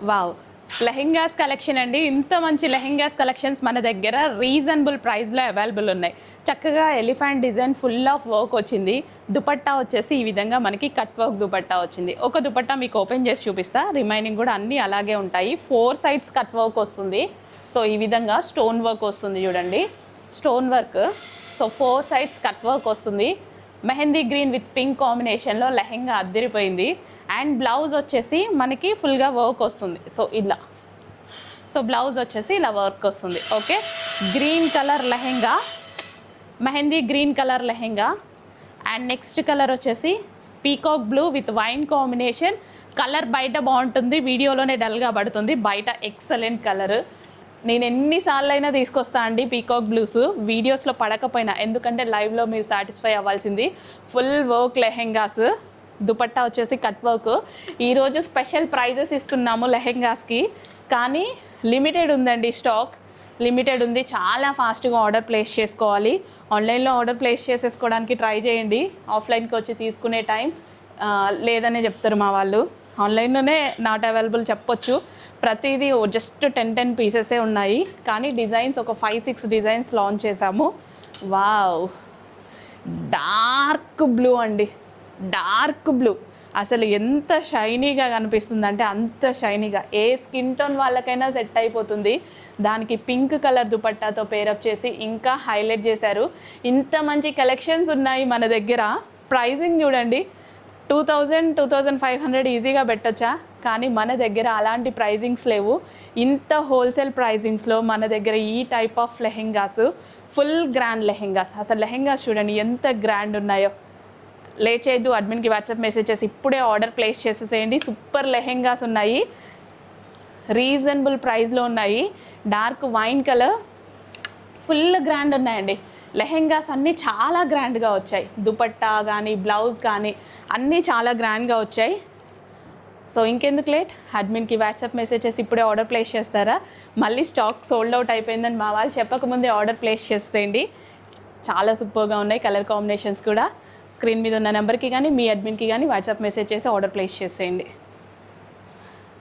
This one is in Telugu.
వావ్! లెహెంగాస్ కలెక్షన్ అండి. ఇంత మంచి లెహెంగాస్ కలెక్షన్స్ మన దగ్గర రీజనబుల్ ప్రైస్లో అవైలబుల్ ఉన్నాయి. చక్కగా elephant design full of work వచ్చింది. దుపట్టా వచ్చేసి ఈ విధంగా మనకి కట్ వర్క్ దుపట్టా వచ్చింది. ఒక దుపట్టా మీకు ఓపెన్ చేసి చూపిస్తా, రిమైనింగ్ కూడా అన్నీ అలాగే ఉంటాయి. 4 సైడ్స్ కట్ వర్క్ వస్తుంది. సో ఈ విధంగా స్టోన్ వర్క్ వస్తుంది చూడండి, stone work. So 4 sides cut work వస్తుంది. మెహందీ గ్రీన్ విత్ పింక్ కాంబినేషన్లో లెహెంగా అద్దరిపోయింది. అండ్ బ్లౌజ్ వచ్చేసి మనకి ఫుల్గా వర్క్ వస్తుంది. సో ఇలా, సో బ్లౌజ్ వచ్చేసి ఇలా వర్క్ వస్తుంది. Okay, green colour lehenga, mehndi green colour lehenga. And next colour వచ్చేసి peacock blue with wine combination. Colour బయట బాగుంటుంది, వీడియోలోనే డల్గా పడుతుంది, బయట ఎక్సలెంట్ కలర్. నేను ఎన్నిసార్లు అయినా తీసుకొస్తా అండి పీకాక్ బ్లూస్, వీడియోస్లో పడకపోయినా, ఎందుకంటే లైవ్లో మీరు సాటిస్ఫై అవ్వాల్సింది. ఫుల్ వర్క్ లెహెంగాస్, దుపట్టా వచ్చేసి కట్ వర్క్. ఈరోజు స్పెషల్ ప్రైజెస్ ఇస్తున్నాము లెహెంగాస్కి, కానీ లిమిటెడ్ ఉందండి, స్టాక్ లిమిటెడ్ ఉంది. చాలా ఫాస్ట్గా ఆర్డర్ ప్లేస్ చేసుకోవాలి. ఆన్లైన్లో ఆర్డర్ ప్లేస్ చేసేసుకోవడానికి ట్రై చేయండి, ఆఫ్లైన్కి వచ్చి తీసుకునే టైం లేదనే చెప్తారు మా వాళ్ళు. ఆన్లైన్లోనే నాట్ అవైలబుల్ చెప్పొచ్చు. ప్రతిదీ జస్ట్ 10 పీసెసే ఉన్నాయి, కానీ డిజైన్స్ ఒక 5-6 డిజైన్స్ లాంచ్ చేశాము. వావ్, డార్క్ బ్లూ అండి, డార్క్ బ్లూ. అసలు ఎంత షైనీగా కనిపిస్తుంది అంటే అంత షైనీగా, ఏ స్కిన్ టోన్ వాళ్ళకైనా సెట్ అయిపోతుంది. దానికి పింక్ కలర్ దుపట్టాతో పేరప్ చేసి ఇంకా హైలైట్ చేశారు. ఇంత మంచి కలెక్షన్స్ ఉన్నాయి మన దగ్గర. ప్రైజింగ్ చూడండి, 2000-2500 ఈజీగా పెట్టొచ్చా, కానీ మన దగ్గర అలాంటి ప్రైజింగ్స్ లేవు. ఇంత హోల్సేల్ ప్రైజింగ్స్లో మన దగ్గర ఈ type of lehengas, full grand lehengas. అసలు లెహెంగాస్ చూడండి ఎంత గ్రాండ్ ఉన్నాయో. లేట్ చేయొద్దు, అడ్మిన్కి వాట్సాప్ మెసేజ్ చేసి ఇప్పుడే ఆర్డర్ ప్లేస్ చేసేసేయండి. సూపర్ లెహెంగాస్ ఉన్నాయి, రీజనబుల్ ప్రైస్లో ఉన్నాయి. Dark wine colour, full grand ఉన్నాయండి లెహెంగాస్. అన్నీ చాలా గ్రాండ్గా వచ్చాయి, దుపట్టా కానీ బ్లౌజ్ కానీ అన్నీ చాలా గ్రాండ్గా వచ్చాయి. సో ఇంకెందుకు లేట్, అడ్మిన్కి వాట్సాప్ మెసేజ్ చేసి ఇప్పుడే ఆర్డర్ ప్లేస్ చేస్తారా? మళ్ళీ స్టాక్ సోల్డ్ అవుట్ అయిపోయిందని మా వాళ్ళు చెప్పకముందే ఆర్డర్ ప్లేస్ చేసేయండి. చాలా సూపర్గా ఉన్నాయి కలర్ కాంబినేషన్స్ కూడా. స్క్రీన్ మీద ఉన్న నెంబర్కి కానీ మీ అడ్మిన్కి కానీ వాట్సాప్ మెసేజ్ చేసి ఆర్డర్ ప్లేస్ చేసేయండి.